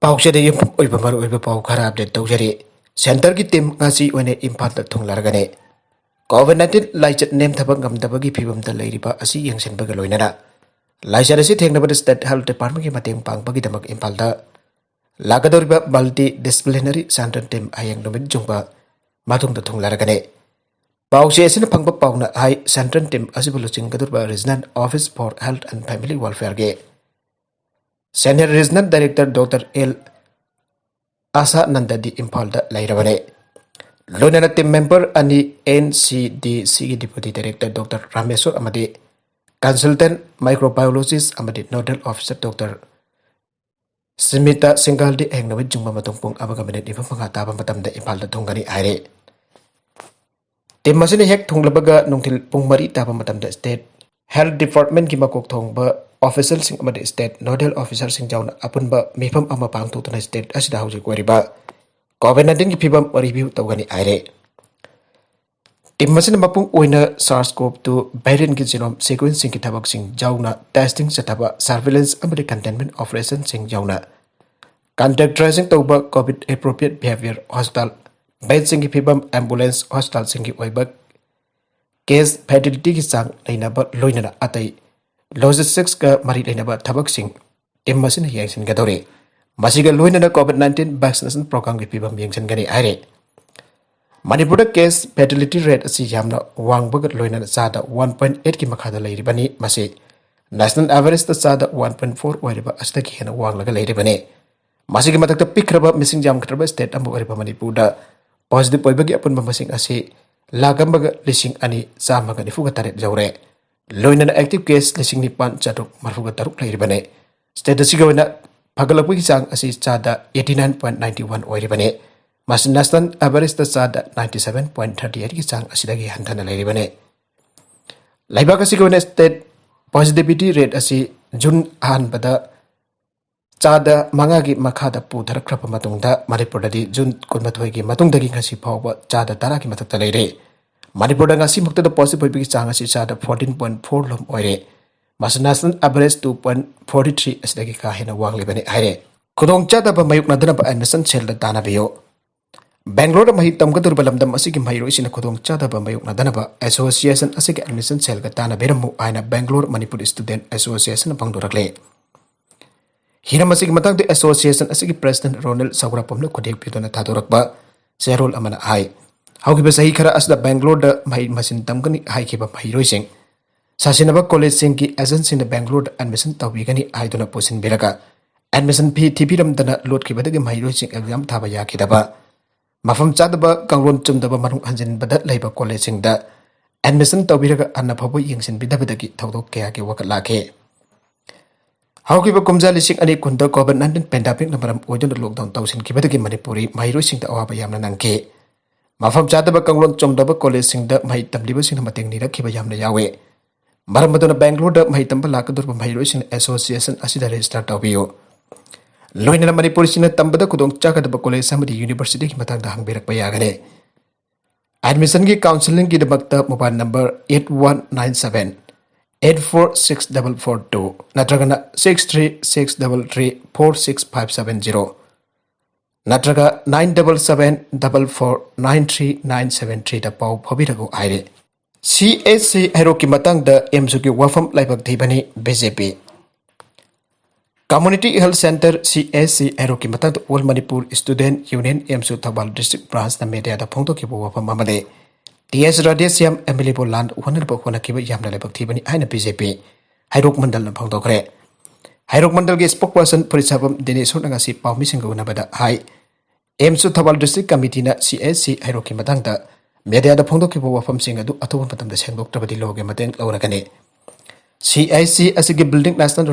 पाउचदे यम ओइबा मर ओइबा पाउ खरा अपडेट तौजरी सेंटर की टीम ngasi ओने इम्फाल ता थुंगलारगने कोविड-19 लाइचत नेम थबक गमदबगी फिबम ता लैरिबा असि यंगसनबगा लोइनरा लाइचर असि थेंगनबद स्टेट हेल्थ डिपार्टमेंट की मतेंग पांगबगी दमक इम्फाल दा लागदोरिबा मल्टी डिसिप्लिनरी सेंटर टीम आयंग नुमित जुंबा माथुंग ता थुंगलारगने पाउचे असिन फंगबा पाउना हाई सेंट्रल टीम असिबु लुचिंगदुरबा regional office for health and family welfare के senior regional director doctor L Asha नंददी इम्फाल लाइरबने लोनना टीम मेंबर अनि एनसीडीसी की डिप्यूटी डायरेक्टर डॉक्टर रामेश्वर अमदी कंसल्टेंट माइक्रोबायोलॉजिस्ट अमदी नोडल ऑफिसर डॉक्टर स्मिता सिंगालदी हेंगनबि जुंगबा मतुंग पुंग अबगा मिनिट निफा फंगा ताबा मतमदा इम्फाल थुंगनी हाइरे टीम मसिन हेक थुंगलबगा नुंथिल पुंग मरी ताबा मतमदा स्टेट हेल्थ डिपार्टमेंट की मकोक थोंगबा ऑफिसर सिंह अमदी स्टेट नोडल ऑफिसर सिंह जाउना अपुनबा मिफम अमा पांगथुतुना स्टेट असिदा हौजिक ओरिबा कोविड-19 की फिबम रिव्यू तौगनी आइरे टीम मसिन मपुंग ओइना SARS-CoV-2 वेरिएंट की जीनोम सीक्वेंसिंग की थबक सिंह जाउना टेस्टिंग सथबा सर्वेलेंस अमदी कंटेनमेंट ऑपरेशन सिंह जाउना कांटेक्ट ट्रेसिंग तौबा COVID appropriate behaviour hospital bed सिंह की फिबम एम्बुलेंस हॉस्पिटल सिंह की ओइबा केस फैटिलिटी की सांग लेनाबा लोइनना अतै लॉजिस्टिक्स का मरी लेनाबा थबक सिंह टीम मसिन यंगसिनगदौरे मसिगा लोइनना कोविड-19 वैक्सीनेशन प्रोग्राम की फिबम यंगसिनगनी आइरे मणिपुर केस फैटिलिटी रेट असि यामना वांगबग लोइनना चादा 1.8 की मखादा लेरिबनी मसे नेशनल एवरेज ता चादा 1.4 ओइरिबा असदगी हेना वांगलगा लेरिबने मसिगा मतकता पिखरबा मिसिंग जामखरबा स्टेट अमु ओइरिबा मणिपुरदा पॉजिटिव ओइबगी अपुनबा मसिंग असि लागमबगा लिसिंग अनि चामगा निफुगा तारेट जौरे लोइनना एक्टिव केस लिसिंग निपान चाटुक मरफुगा तारुक लेरिबने स्टेट असिगा ओइना फगलपगी चांग असि चादा 89.91 ओइरिबने मसिन नेशनल एवरेज ता चादा 97.38 की चांग असिदगी हंथना लेरिबने लाइबाक असिगा ओइना स्टेट पॉजिटिविटी रेट असि जून अहानबदा चादा मंगा की मखादा पुथरख्रब मतुंगदा मणिपुरदि जून 12 की मतुंगदगी ngasi फावबा चादा 10 की मथक्ता लेरे मणिपुरदा ngasi मुक्तदा पॉजिटिव ओइबगी चांग असि चादा 14.4 लोम ओइरे मसिन नेशनल एवरेज 2.43 असदगी का हेना वांगलिबने हाइरे खुदोंग चादबा मयुकनदनबा एडमिशन सेल दानाबियो बेंगलोर मही तमगदुरबा लमदम असिगी महिरोइसिना खुदोंग चादबा मयुकनदनबा एसोसिएशन असिगी एडमिशन सेल का तानाबेरमु आइना बेंगलोर मणिपुर स्टूडेंट एसोसिएशन बंगदुरकले हिरम असिगी मतंग एसोसिएशन असिगी प्रेसिडेंट रोनल सौग्रापमना खुदेक पिदोना थादोरकबा सेरोल अमना हाई हौगिबा सही खरा असदा बेंगलोर दा मही मसिन तमगनी हाइखिबा महिरोइसिंग सासिनबा कॉलेज सिंह की एजेंसी ने बेंगलोर एडमिशन तौबीगनी आइदुना पोसिन बिरगा एडमिशन फी थिबिरमदना लोटखिबदगी महिरोइसिंग एग्जाम थाबा याखिदबा मफम चादबा कंगलोन चुमदबा मरुंग हंजिनबदा लैबा कॉलेज सिंहदा एडमिशन तौबीरगा अन्ना फबो यंगसिन बिदबदगी थौदोक कया के वकत लाखे हौकिबा कुमजा लिसिंग अनि कुंदा कोविड-19 पेंडेमिक नमरम ओइदुना लॉकडाउन तौसिनखिबदगी मणिपुरी महिरोइसिंगदा अवाबा यामना नंखे मफम चादबा कंगलोन चुमदबा कॉलेज सिंहदा मही तमलिबसिंग मतेंग निरखिबा यामना यावे मरम मदुना बेंगलोर दा मही तंबा लाकदुरबा महिरोइसिंग एसोसिएशन असिदा रजिस्टर तौबियो लोइनना मणिपुरसिंगना तंबदा खुदोंग चागदबा कॉलेज समदि यूनिवर्सिटी की मतंगदा हंगबिरकबा यागने एडमिशन की काउंसलिंग की दमकता मोबाइल नंबर 8197 846442 नत्रगना 6363346570 नत्रगा 9774493973 दा पाउ फबिरगो आइरे CSC हेरो की मतंग द एमसु की वफम लाइबक थीबनी BJP community health centre CSC हेरो की मतंग ऑल मणिपुर स्टूडेंट यूनियन एमसु थौबाल डिस्ट्रिक्ट ब्रांच न मीडिया द फोंतो की वफम अमदे TS राधेश्याम एमिलीबो लैंड वनरब होनकिबा यामना लाइबक थीबनी आइना बीजेपी हाइरोक मंडल न फोंतोखरे हाइरोक मंडल के स्पोकपर्सन पुरिसाबम दिनेश होनगासी पाउमिसिंग उनबदा हाई एमसु थौबाल डिस्ट्रिक्ट कमिटी न CSC हेरो की मतंग द मीडिया द फोंतो की वफम सिंग अदु अथोब मतम द सेंगोक्तबदी लोगे मतेंग लौरगने CIC असिगी building national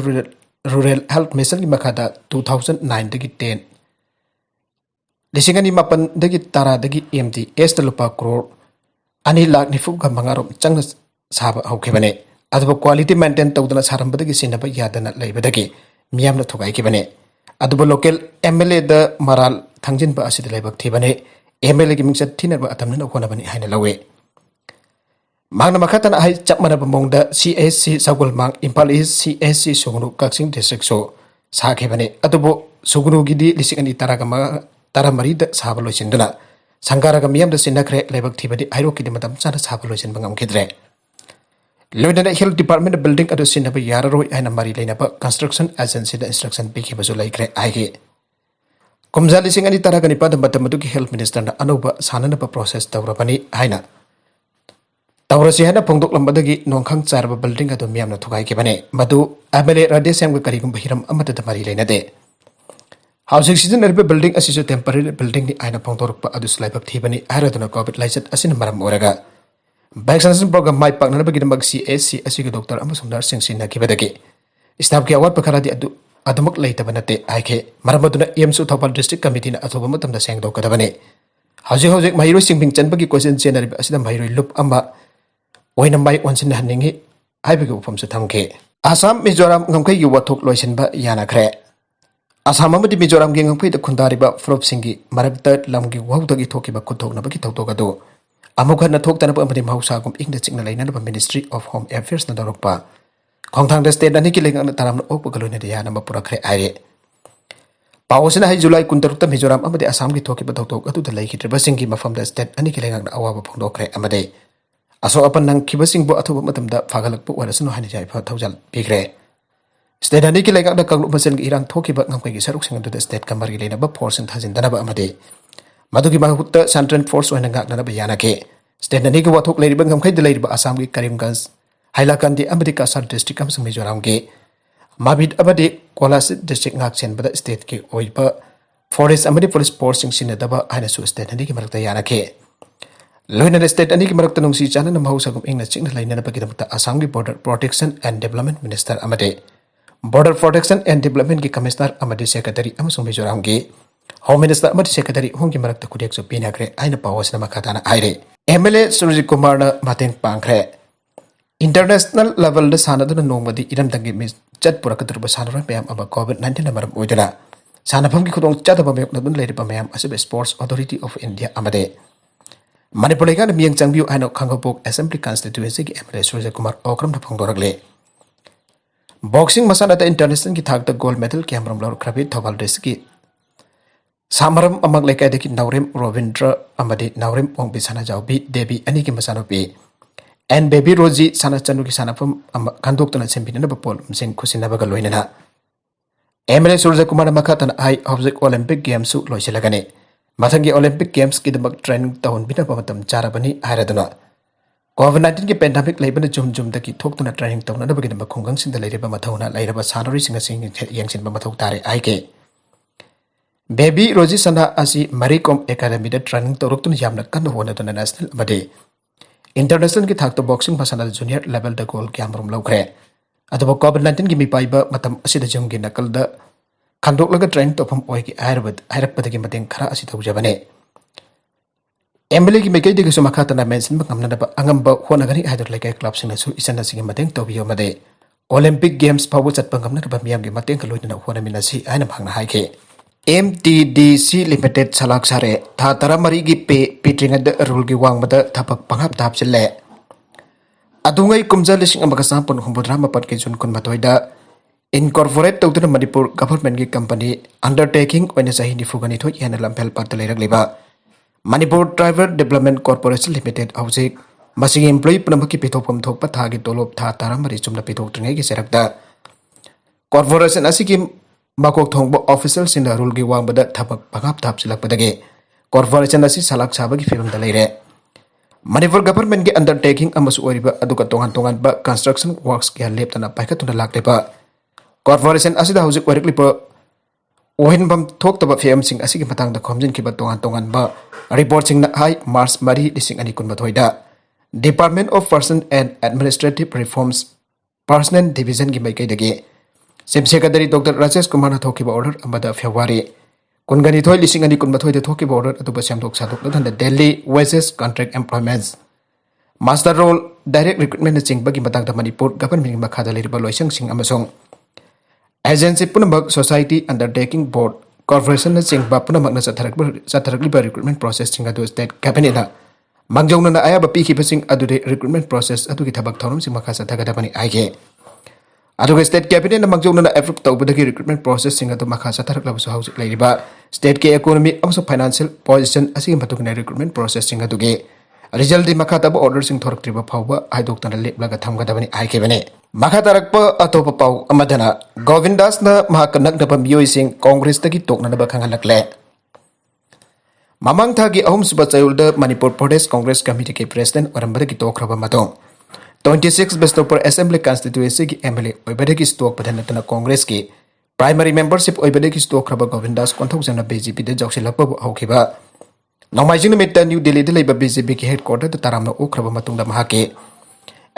rural health mission की मखादा 2009 दगी 10 लिसिंगनी मापन दगी तारा दगी MTS द लुपा करोड़ अनि लाख निफुगा मंगारोम चंग साबा हौखेबने अदब क्वालिटी मेंटेन तौदना सारंबदगी सिनबा यादना लेबदगी मियामना थोगाइखिबने अदब लोकल MLA द मराल थंजिनबा असिद लेबक थीबने MLA की मिंगसत थिनबा अतमना होनबनी हाइना लवे मांगना मखातना हाई चपमनबा मोंगदा CSC सगुल मांग इम्फाल ईस्ट CSC सोंगनु कक्सिंग डिस्ट्रिक्ट सो साखेबने अदब Sugunugi lising ani taramari sahabalo sinduna. Sangkaraga miyam da sinakre lebak tibadi airo kidi matam sana sahabalo sin bangam kidre. Loidana Health Department building adu sinaba yararoi aina mari lainaba construction agency da instruction piki bazu laikre aige. Kumza lising ani taraga ni pada matamatu ki health minister na anuba sanana pa process tawrapani aina. Taurasi hana pongdok lambadagi nongkhang charba building adu miyamna thugai ke bane madu amele radesam ga karigum bahiram amata tamari lainade. Housing season arbe building asisu temporary building ni aina pongdorok pa adu slaibab thibani araduna covid license asin maram oraga. Vaccination program mai pakna bagi dambag CSC asiga doktor amasung nursing sinna kibadagi. Staff ki awat pakharadi adu adumak laita banate aike maramaduna EMSU Thopal district committee na athoba matamda sengdo kadabane. Hojik mahiro singbing chanbagi question general asida mahiro lup amba oina mai onsin haningi haibagi upam sa thamke. Assam Mizoram ngamkai yu wathok loisin ba yana khre. Assam amadi Mizoram gi ngamkai da khundari ba frop singi marakta lamgi wawdagi thoki ba kuthok na bagi thokto gado. Amukhan na thok tanap amadi mahausa gum ingna chingna laina ba Ministry of Home Affairs na dorokpa. Khongthang da state ani ki lengang na taram na ok galone de yana ba pura khre aire. Pawosina hai July 16 Mizoram amadi Assam gi thoki ba thoktok atu da laiki triba singi mafam da state ani ki lengang na awa ba phongdok khre amade. Aso apan nang kibasing bo athuba matam da phagalak pu warasno hani jai pha thaujal bigre. State ani ki lengang da kanglu masen gi irang thoki ba ngamkai gi saruk sing da state kamar gi leina ba force thajin dana ba amade. Madugi mahutta Central Force oina ngak na ba yana ke. State ani ki wathok leiri ba ngamkai da leiri ba Assam gi Karimganj Hailakandi amadi Kasar district am sami Mizoram ge. Mabit abadi Kolas district ngak chen ba state ki oiba forest amadi police force sing sin da ba aina su state ani ki marakta yana ke. Loina state ani ki marakta nungsi chana na mahausa gum ingna chingna laina ba kidamta Assam gi Border Protection and Development Minister amade Border Protection and Development ki Commissioner amade Secretary amasung Mizoram ge Home Minister amade Secretary hongi marakta kudiak so pinakre aina pawasna makatana aire MLA Surjit Kumar na mateng pangkre International level da sanaduna nongmadi iram dangi mis chat purakatur ba sanara payam aba COVID-19 na maram oidana sanapam ki khudong chat ba mek na dun leiri pa mayam asib Sports Authority of India amade Manipur legan miyang changbiu aino Khangapok Assembly Constituency ki MLA Surjit Kumar okram na phongdoragle Boxing masana da international ki thak da gold medal ki amram lor krabi Thopal district ki Samaram amag lekai de ki Naurem Rovindra amadi Naurem ongbi sana jawbi Devi ani ki masano pi and baby Roji sana chanu ki sana pam kandok tana sempina na bapol msing khusina baga loina na MLA Surjit Kumar makatan ai object Olympic Games su loisilagane Mathangi Olympic Games ki damak training tahun bina pamatam charabani airaduna COVID-19 ki pandemic laibana jum da ki thoktuna training tahun na bagi damak khunggang sinda laireba mathauna laireba sanari singa sing yangsin ba mathok tare aike Baby Roji sana asi Marikom Academy da training tawruktuna yamna kanna hona tuna national amade international ki thakto boxing masana junior level da goal ki amrum lawkhre adaba COVID-19 ki mipaiba matam asida jumgi nakal da Kandok laga training topam oi ki airak padagi mateng khara asi thaujabane MLA ki mekai degi sumakha tana mention bangamna da angamba hona gani haidar lekai club sing su isana sing mateng tobiyo made Olympic Games pawu chat bangamna da miyam gi mateng kaloina na hona minasi aina bhangna haike MTDC Limited salak sare tha taramari gi pitringa da rule gi wangmada thapak panghap thap chille adungai kumja lising amaka sampon humbudra mapat ke jun kun matoida Incorporate to Manipur government ki company undertaking when is a hindi fugani to yana lampel patalarak liba. Manipur Driver Development Corporation Limited Housing Masing employee Pramaki Pitopum Tok Patagi Dolop Tatara Marisum Pitok Tringi Serakta Corporation Asikim Makok Tongbo officials in the Rulgi Wang Bada Tapak Pangap Tapsilak Padage Corporation Asi Salak Sabaki Film the Lere Manipur government ki undertaking Amas Oriba Aduka Tongan ba construction works ki leptana Pakatuna Laklepa Corporation asida hauzik warikli pa ohin bam thok taba fem sing asigi matang da khomjin ki ba tongan ba report sing na hai March mari dising ani kun bathoida Department of Person and Administrative Reforms Personnel Division ki mai kai dage Secretary Dr. Rajesh Kumar na thoki ba order amada February kungani thoi lising ani kun bathoi da thoki ba order atu ba samdok sadok na thanda Delhi Wages Contract Employments Master Role Direct Recruitment sing bagi matang da Manipur government makha da liriba loisang sing amasong Agency Punabak Society Undertaking Board Corporation na sing Bapunamak na satharakli ba recruitment process sing adu state cabinet na mangjong na aya ba piki pasing adu recruitment process adu ki thabak thorom sing makha sathagadapani aige ꯑꯗꯨꯒ state ꯀꯦꯕꯤꯅꯦꯠꯅ ꯃꯥꯡꯖꯧꯅꯅ approve ꯇꯧꯕꯗꯒꯤ recruitment ꯄ꯭ꯔꯣꯁꯦꯁꯁꯤꯡ ꯑꯗꯨ ꯃꯈꯥ ꯆꯠꯊꯔꯛꯂꯕꯁꯨ ꯍꯧꯖꯤꯛ ꯂꯩꯔꯤꯕ ꯁ꯭ꯇꯦꯠꯀꯤ economy ꯑꯃꯁꯨꯡ ꯐꯥꯏꯅꯥꯟꯁꯤꯌꯦꯜ ꯄꯣꯖꯤꯁꯟ ꯑꯁꯤꯒꯤ ꯃꯇꯨꯡꯏꯟꯅ ꯔꯤꯀ꯭ꯔꯨꯠꯃꯦꯟ ꯄ꯭ꯔꯣꯁꯦꯁꯁꯤꯡ ꯑꯗꯨꯒꯤ ꯔꯤꯖꯜꯇꯤ ꯃꯈꯥ ꯇꯥꯕ ꯑꯣꯔꯗꯔꯁꯤꯡ ꯊꯣꯔꯛꯇ꯭ꯔꯤꯕ ꯐꯥꯎꯕ ꯍꯥꯏꯗꯣꯛꯇꯅ ꯂꯦꯞꯂꯒ ꯊꯝꯒꯗꯕꯅꯤ ꯍꯥꯏꯈꯤꯕꯅꯤ꯫ ꯃꯈꯥ ꯇꯥꯔꯛꯄ ꯑꯇꯣꯞꯄ ꯄꯥꯎ ꯑꯃꯗꯅ ꯒꯣꯕꯤꯟꯗꯥꯁꯅ ꯃꯍꯥꯛꯀ ꯅꯛꯅꯕ ꯃꯤꯑꯣꯏꯁꯤꯡ ꯀꯣꯡꯒ꯭ꯔꯦꯁꯇꯒꯤ ꯇꯣꯛꯅꯅꯕ ꯈꯪꯍꯜꯂꯛꯂꯦ꯫ ꯃꯃꯥꯡ ꯊꯥꯒꯤ ꯑꯍꯨꯝꯁꯨꯕ ꯆꯌꯣꯜꯗ ꯃꯅꯤꯄꯨꯔ ꯄ꯭ꯔꯗꯦꯁ ꯀꯣꯡꯒ꯭रेस ꯀꯃꯤꯇꯤꯒꯤ ꯄ꯭रेसिडेंट ꯑꯣꯏꯔꯝꯕꯗꯒꯤ ꯇꯣꯛꯈ꯭ꯔꯕ ꯃꯇꯨꯡ 26 बिष्णुपुर असेंबली कॉन्स्टिट्यूएंसी की एमएलए ओइबदगी स्टॉक पधनतन कांग्रेस की प्राइमरी मेंबरशिप ओइबदगी स्टॉक खरब गोविंदास कोंथौजन बीजेपी दे जौसिलकप हौखिबा नौमाइजिंग निमित्त न्यू दिल्ली दे लेबा बीजेपी की हेडक्वार्टर द तारामना ओखरब मतुंग द महाके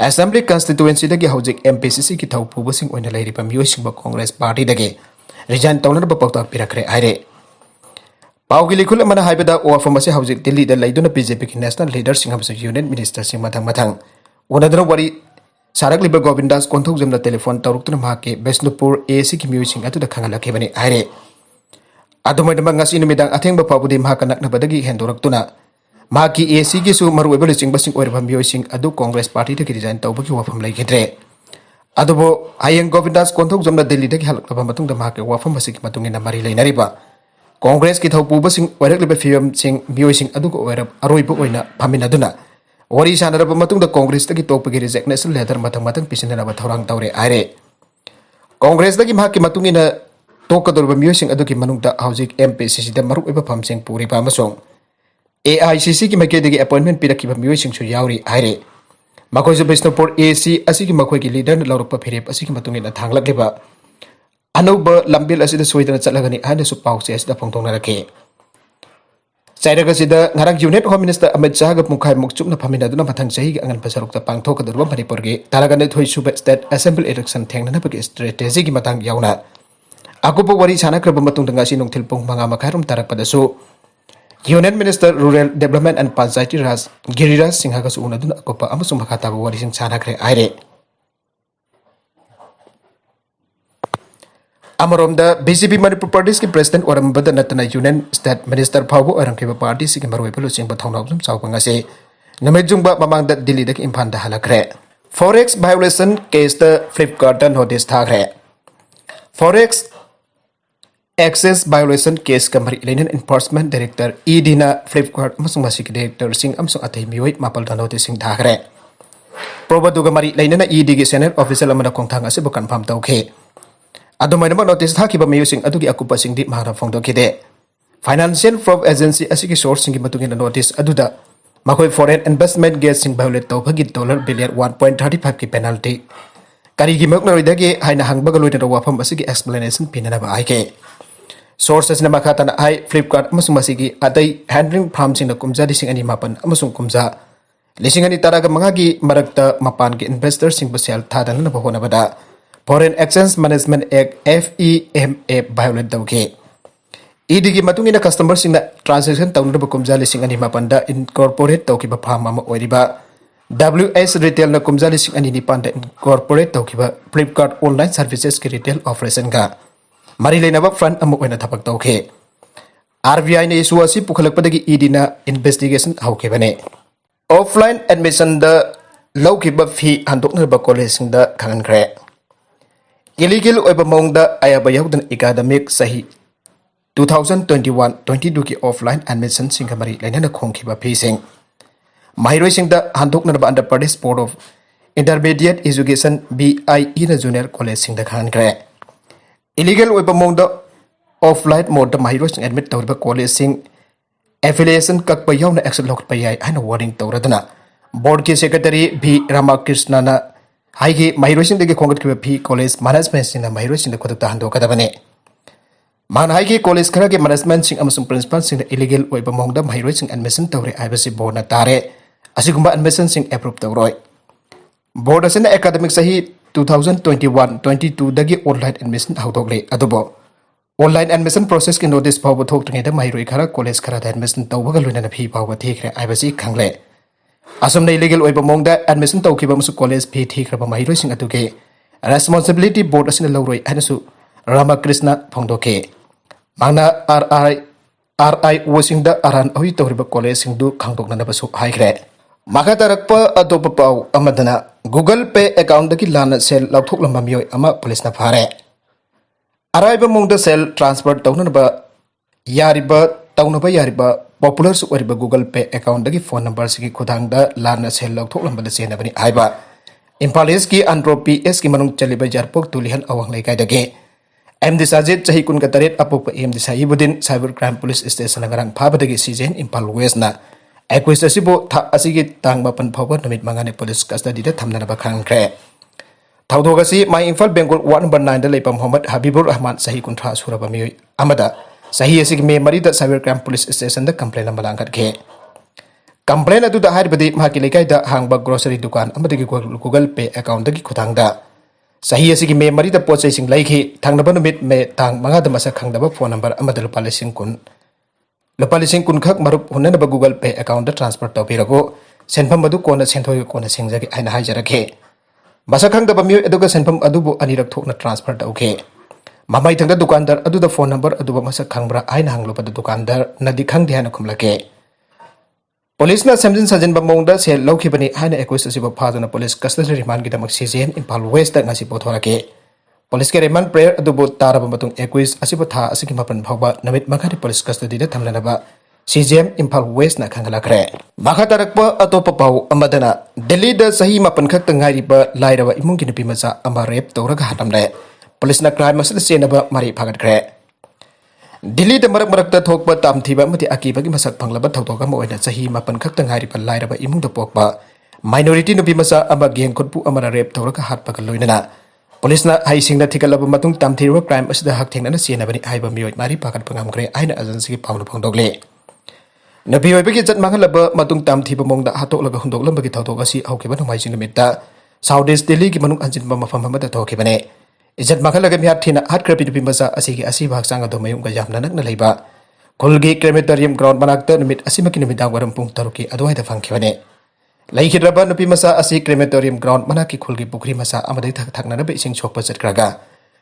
असेंबली कॉन्स्टिट्यूएंसी दगी हौजिक एमपीसीसी की थौ पुबसिंग ओइना लेरिबा मियोसिंग कांग्रेस पार्टी दगे रिजाइन तौनब पौताक पिरखरे हाइरे। पाउगी लिखुल अमना हाइबदा ओफम असे हौजिक दिल्ली द लैदुना बीजेपी की नेशनल लीडर सिंह हमसे यूनियन मिनिस्टर सिंह मथंग मथंग उनदना वरी सारकलिबा गोविंदास कोंथौजमना टेलीफोन तौरुक्तुना महाके बिष्णुपुर एसी की म्यूजिंग अतुदा खंगलखिबनी हाइरे। अदुमैदमा ngasi numitang athengba pabudi mahaka naknabadagi hendoraktuna mahaki AC की सु मरुइबा लिचिंगबसिंग ओइरबा म्यूजिंग अदु कांग्रेस पार्टी दगी रिजाइन तौबगी वफम लैखिद्रे। अदुबो हायेंग गोविंदास कोंथौजमना दिल्ली दगी हलक्लबा मतुंगदा महाके वफम बसिकी मतुंगिना मरि लैनरिबा कांग्रेस की थौपुबसिंग ओइरक्लिबा फियमसिंग म्यूजिंग अदुगो ओइरब अरोइबा ओइना फामिनदुना वरी सानरब मतुंगदा कांग्रेस दगी तोपगी रिजेक्नेशन लेटर मतंग मतंग पिसिननबा थौरांग तौरे आइरे। कांग्रेस दगी महाकी मतुंगिना तोकदोरबा म्यूजिंग अदुगी मनुंगदा हौजिक एमपीसीसी दा मरुइबा फमसिंग पुरिबा अमसोंग एआईसीसी की मैकेदगी अपॉइंटमेंट पिरखिबा म्यूजिंग सु यावरी आइरे। मखोइजु बिष्णुपुर एसी असिगी मखोइगी लीडर लौरकपा फिरेप असिगी मतुंगिना थांगलक्लिबा अनौबा लंबिल असिदा सोइदना चलगनी हाइनसु पाउचे असिदा फोंथोंनरखे। चाइरगसिदा ngarang union home minister Amit Shah ग मुखाइ मुक्चुपना फमिनादुना मथंग चही ग अंगन पसरुक्ता पांगथोकदुरबा मणिपुर गे तारागने थोइ सुबे स्टेट असेंबली इलेक्शन थेंगनबगे स्ट्रेटेजी की मतंग यावना अकुप वरी सानक्रब मतुंग ngasi nungthil pung manga makhairum tarakpadasu union minister rural development and Panchayati Raj Giriraj Singh गसु उनदुना अकुप अमसुंग मखाताबा वरी सिंग सानखरे आइरे। अमरोमदा बीजेपी मणिपुर प्रदेश की प्रेसिडेंट ओरमबद नतना यूनियन स्टेट मिनिस्टर फावबो ओरमखिबा पार्टी सिगी मरोइबा लुचिंगबा थौनावजुम चावबंगासे नमेजुंगबा ममांगदा दिल्ली दगी इम्फालदा हलखरे। फॉरेक्स वायोलेशन केस द फ्लिपकार्ट नोटिस थाखरे। फॉरेक्स एक्सेस वायोलेशन केस का मरी लेनन एनफोर्समेंट डायरेक्टर ईडीना फ्लिपकार्ट अमसुंग मसिकी डायरेक्टर सिंह अमसुंग अथै मियोइ मापलदा नोटिस सिंग थाखरे। प्रोबदुगा मरी लेनन ईडी की सीनियर ऑफिसर अमना खोंथांग असिबो कन्फर्म तौखे। अदुमैनम नोटिस थाखिबा मियोसिंग अदुगी अकुपसिंगदि महारा फोंदोखिदे। फाइनेंशियल फ्रॉड एजेंसी असिगी सोर्सिंग मतुंगिना नोटिस अदुदा मखोइ फॉरेन इन्वेस्टमेंट गेसिंग वायोलेट तौबगी डॉलर बिलियन 1.35 की पेनल्टी करिगी मकनरोइदगे हाइना हंगबगा लोइना वाफम असिगी एक्सप्लेनेशन पिननबा आइके। सोर्सेसना मखातना हाई फ्लिपकार्ट अमसुंग मसिगी अदै हैंडलिंग फार्मसिंग कुमजा लिसिंग अनि मापन अमसुंग कुमजा लिसिंग अनि तारागा मंगागी मरक्ता मपान के इन्वेस्टर सिंग बसेल थादनना बहोनबदा foreign exchange management act FEMA violate तौखे। ईडी की मतुंगिना कस्टमर सिंगना ट्रांजैक्शन तौनब कुमजा लिसिंग अनि मापनदा इनकॉर्पोरेट तौखिबा फार्म अमा ओइरिबा WS रिटेल न कुमजा लिसिंग अनि निपानदा इनकॉर्पोरेट तौखिबा फ्लिपकार्ट ऑनलाइन सर्विसेज की रिटेल ऑपरेशन का मरी लेनबा फ्रंट अमा ओइना थपक तौखे। RBI ने इशू असि पुखलकपदगी ईडी ना इन्वेस्टिगेशन हौखिबने। ऑफलाइन एडमिशन द लौखिबा फी हंदोकनबा कॉलेज सिंग द खंगनख्रे। इलीगल ओइबा मौंगदा आयाबा याउदन एकाडेमिक सही 2021-22 की ऑफलाइन एडमिशन सिंग मरी लेनना खोंखिबा फीसिंग माहिरोइ सिंग द हंदोकनबा Andhra Pradesh board of intermediate education BIE न जूनियर कॉलेज सिंग द खंगनख्रे। इलीगल ओइबा मौंगदा ऑफलाइन मोड द माहिरोइ सिंग एडमिट तौरबा कॉलेज सिंग एफिलिएशन ककपा याउना एक्शन लौखपा याय हाइना वार्निंग तौरदना बोर्ड के सेक्रेटरी V रामाकृष्णना हाइगे माहिरोइसिंग दगे खोंगतखिबा फी कॉलेज मैनेजमेंट सिंग माहिरोइसिंग द खुदक्ता हंदोकदबने। मान हाइगे कॉलेज खरा के मैनेजमेंट सिंग अमसुंग प्रिंसिपल सिंग इलीगल ओइबा मौंगदा माहिरोइसिंग एडमिशन तौरे आइबसि बोर्डना तारे असिगुंबा एडमिशन सिंग एप्रूव तौरोय। बोर्ड असिना एकाडेमिक सही 2021-22 दगे ऑनलाइन एडमिशन हौदोगले अदुबो ऑनलाइन एडमिशन प्रोसेस की नोटिस फावबो थोक्तृंगैदा माहिरोइ खरा कॉलेज खरा एडमिशन तौबगा लोइना फी फावबा थीखरे आइबसि खंगले। असमना इलीगल ओइबा मौंगदा एडमिशन तौखिबा मसु कॉलेज फी थीखरबा माहिरोइसिंग अदुगे रेस्पॉन्सिबिलिटी बोर्ड असिना लौरोइ हाइनसु रामाकृष्ण फोंदोके। मांगना RIO सिंग द अरान ओइ तौरिबा कॉलेज सिंग दु खांदोकनबसु हाइखरे। Maka tarakpa atopa pau amadana Google Pay account daki lana sel lauthoklamma mioi ama police na phare. Araiba mongda sel transfer taunaba yariba popular su oriba Google Pay account daki phone number sigi khudangda lana sel lauthoklamma da senabani aiba. Imphal East ki Andhra PS ki manung chaliba jarpok tulihan awang laikai dagi. MD Sajid chahi kun ka taret apok MD Sahibudin Cyber Crime Police Station ngarang phabadagi sijen Imphal West na Equis asibo tha asigi tang mapan phawba namit mangane police custody da thamnana ba khangkre. Thaudogasi my Imphal Bengal Ward number 9 da lepa Muhammad Habibur Rahman sahi kuntra suraba mi amada sahi asigi me mari da Cyber Crime Police Station da complaint malangat ke. Complaint adu da harbadi mahaki lekai da hangba grocery dukan amadagi Google Pay account dagi khutang da sahi asigi me mari da pochai sing laiki thangnaba numit me tang manga da masa khangdaba phone number amada lupa lising kun khak marup hunanaba Google Pay account da transfer tawpirago senpham adu kona senthoi kona singjagi aina haijarake masa khangdaba mi aduga senpham adubu anirak thokna transfer tawke mamai thangda dukandar adu da phone number aduba masa khangbra aina hangloba da dukandar nadi khangdi hana khumlake Police na samjin sajin bamongda sel laukhibani haina Equis asiba phaduna police custody remand gi damak CJN Imphal West da ngasi pothorake Police ke remand prayer adubu taraba matung Equis asiba tha asigi mapan phawba namit makhari police custody da thamlanaba CJM Imphal West na khangalakre makha tarakpa atopa pau amadana Delhi da sahi mapan khak tangai ba lairaba imung gi nupi macha ama rape tawraga hatamre police na crime masal senaba mari phagatkre Delhi da marak ta thokpa tamthiba mati akibagi masak phanglaba thoktoka mo oina sahi mapan khak tangai ri pa lairaba imung da pokpa minority nupi macha ama geng khotpu amara rape tawraga hatpa ka loinana Police na hai singna thikalaba matung tamthirwa crime asida hak thengna na senabani aiba mioi mari pakat pangamkre aina agency ki phawna phangdogle Nabi oi bagi jat mangalaba matung tamthiba mongda hatok laga hundok lambagi thawtok asi haukiba nomai jing mita Southeast Delhi ki manung anjin ba mafam hamada thokibane ijat manghalaga mi hathina hatkrepi dupi masa asigi asi bhak sanga do mayung ga jamna nak na leiba kolgi crematorium ground banakta numit asimaki numida waram pung taruki adwai da phangkhibane Laikhidraba nupi masa asi crematorium ground manaki khulgi pukri masa amadai thakna na be sing chokpa chatkraga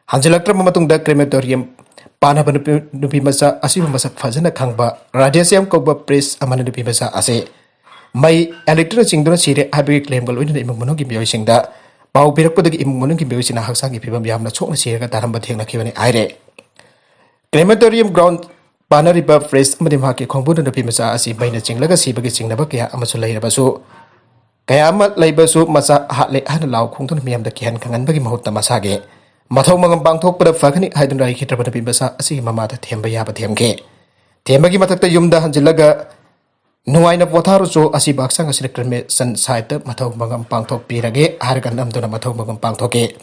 hanjilaktra matung da crematorium panaba nupi masa asi masa phajana khangba radiasium kokba press amana nupi masa ase mai electric singduna sire habi claim gal oina imung monogi bioi singda pau birakpadagi imung monogi bioi sina haksangi phibam yamna chokna sirega taramba thengna khibani aire crematorium ground panariba press amadi mahaki khongbu nupi masa asi baina chinglaga sibagi chingnaba kya amasu leirabasu Kaya amat laibasu masa hatle hana lau khungtun miyam da kihan kangan bagi mahutta masage mathau mangam bangthok pada fakhani haidun rai khitra pada bimasa asi mama da themba yaba themke thembagi mathakta yumda hanjilaga nuaina potharu so asi baksang asi kreme san site mathau mangam bangthok pirage hargan amduna mathau mangam bangthoke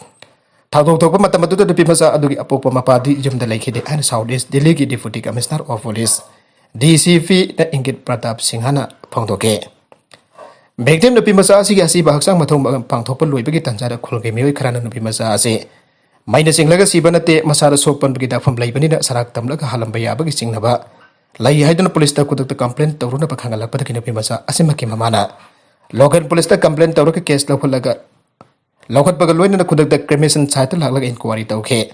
thadok thokpa matam adu da bimasa adugi apokpa mapadi yumda laikhide an Southeast Delhi ki deputy commissioner of police DCP da Ingit Pratap Singhana phangdoke Victim nupi masa asi asi bahaksang mathong pangthokpa loibagi tanjara khulge mioi kharana nupi masa ase maina singlaga sibanate masara sokpan bagi dafam laibani na sarak tamlaga halamba yabagi singnaba lai haiduna police ta kudak complaint tawruna pakhangala padaki nupi masa asimaki mamana local police ta complaint tawraka case lakhulaga lokhat baga loina na kudak cremation site laglaga inquiry tawke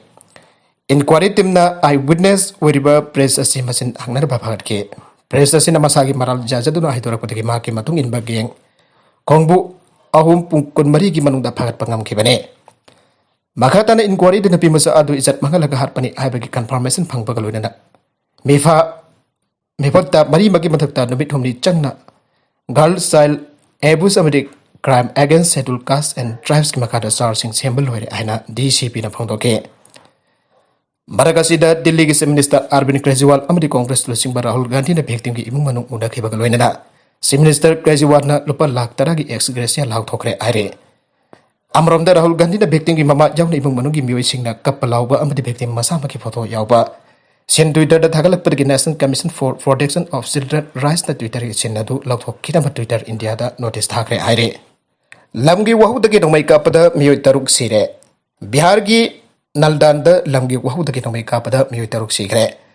inquiry timna eyewitness weriba press asi masin hangnar baphagatke press asi na masagi maral jajaduna haidura padaki maki matung in bageng Kongbu ahum pungkun mari gi manung da phagat pangam khibane makata na inquiry de napi masa adu izat mangalaga harpani aibagi confirmation phangba galuna na mefatta mari magi mathakta nubit homni changna girl child abuse amadi crime against scheduled caste and tribes ki makata charging symbol hoire aina DCP na phangdoke Baragasida Delhi ki minister Arvind Kejriwal amadi Congress lusing Rahul Gandhi na victim ki imung manung unda khiba galuna na Minister Kejriwal na lupa lakh taragi ex gracia lau thokre aire amromda Rahul Gandhi na victim ki mama jawna ibung manugi mioi singna kapalauba amadi victim masa maki photo yauba sin Twitter da thagalak pergi National Commission for Protection of Children Rights na Twitter ki sinadu lau thok kitama Twitter India da notice thakre aire lamgi wahu dagi nomai kapada mioi taruk sire Bihar gi Naldan da lamgi wahu dagi nomai kapada mioi taruk sigre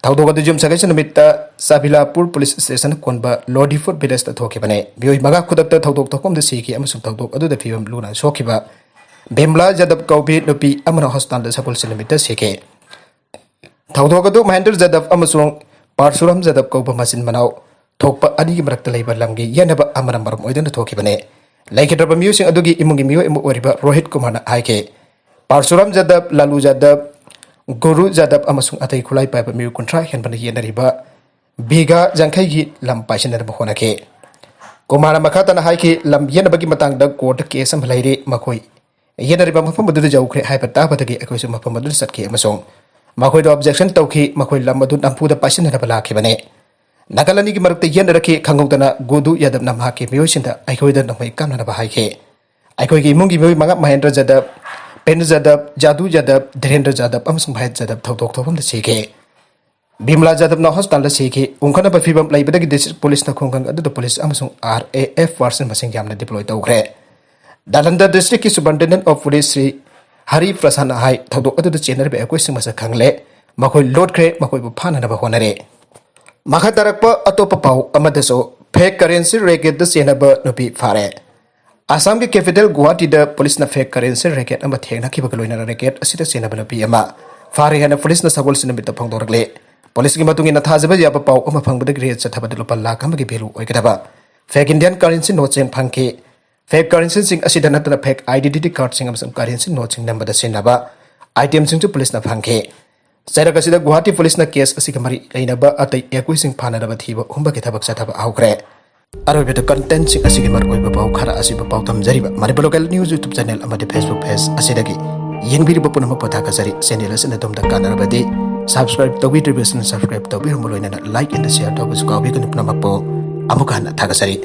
Taudoga de jum sagai sanumita Sabilapur police station konba Lodi Fort Village ta thokibane bioi maga khudakta thaudok thokom de siki amasuk thaudok adu da phibam luna sokiba Bemla Jadab Kaubi nupi amana hospital da sakul sanumita sike Taudoga do Mahendra Jadab amasung Parsuram Jadab Kauba masin manau थोप अनिगी मरक्ता लेबा लमगी येनबा अमरम मरम ओइदन थोखिबने लेखिद्रबा मियुसिंग अदुगी इमुंगी मियो इमु ओरिबा रोहित कुमार हाइके परशुराम जादव लालू जादव गुरु जादव अमसुंग अतै खुलाई पाइबा मियु कुंट्रा हेनबन येनरिबा बीघा जंखैगी लम पाइसनरबा होनके कुमार मखातन हाइके लम येनबगी मतंगदा कोर्ट केस अम लैरे मखोई येनरिबा मफम अदुदा जौखरे हाइबा ताबदगी अखोइसु मफम अदुदा सटके अमसुंग मखोइदो ऑब्जेक्शन तौखी मखोइ लम अदु नंपुदा पाइसनरबा लाखिबने नागालैंड की मरक्ते येनरके खंगौदना गुदु यादव नमहाके मियोसिंदा अखोइदा नमै कामनबा हाइके अखोइगी इमुंगी मियोइ मंगा महेंद्र जादव पेंद्र जादव जादू यादव धीरेन्द्र जादव अमसुंग भायत जादव थौदोक थौफम सीखे बिमला जादव हॉस्पिटल सीखे उंखनब फिबम लैबदगी डिस्ट्रिक्ट पुलिस खोंगंग अदुद पुलिस अमसुंग RAF पर्सन मसिंग यामना डिप्लॉय तौखरे दालंदा डिस्ट्रिक्ट की superintendent of police Shri Hari Prasad हाई थौदोक अदुद चेनरबे अकोइसिंग मसा खंगले मखोइ लोडख्रे मखोइबु फाननबा होनरे मखा तरक्प अतोप पाउ अमदसो फेक करेंसी रैकेट द चेनब नुपी फारे आसाम के कैपिटल गुवाहाटी द पुलिस न फेक करेंसी रैकेट अम थेंगना खिबग लोइना रैकेट असिद चेनब नुपी अमा फारे हन पुलिस न सगोल सिनमित फंगदोरगले पुलिस की मतुंग इन थाजब याब पाउ अम फंगबद ग्रेड चथबद लुपा लाख अमगी भेलु ओइगदबा फेक इंडियन करेंसी नोट चेन फंके फेक करेंसी सिंग असिद नतन फेक आइडेंटिटी कार्ड सिंग अमसम करेंसी नोट सिंग नंबर द सिनबा आइटम सिंग पुलिस न फंके सैरक असिदा गुवाहाटी पुलिस न केस असिग मरी लैनबा अतै एकुइसिंग फाननबा थीब हुंबगे थबक सथब आउखरे अरोबेद कंटेंट सिंग असिग मर ओइबा पाउ खरा असिब पाउ तमजरिबा मरिबा लोकल न्यूज यूट्यूब चैनल अमदि फेसबुक पेज असिदगी येंबिरिबा पुनम पथाका सरी चैनल असिन दमदा कानरबदि सब्सक्राइब तौबिद्रिबसन सब्सक्राइब तौबिरम लोइना लाइक एंड शेयर तौबस काउबिगन पुनमपो अमुकान थागा सरी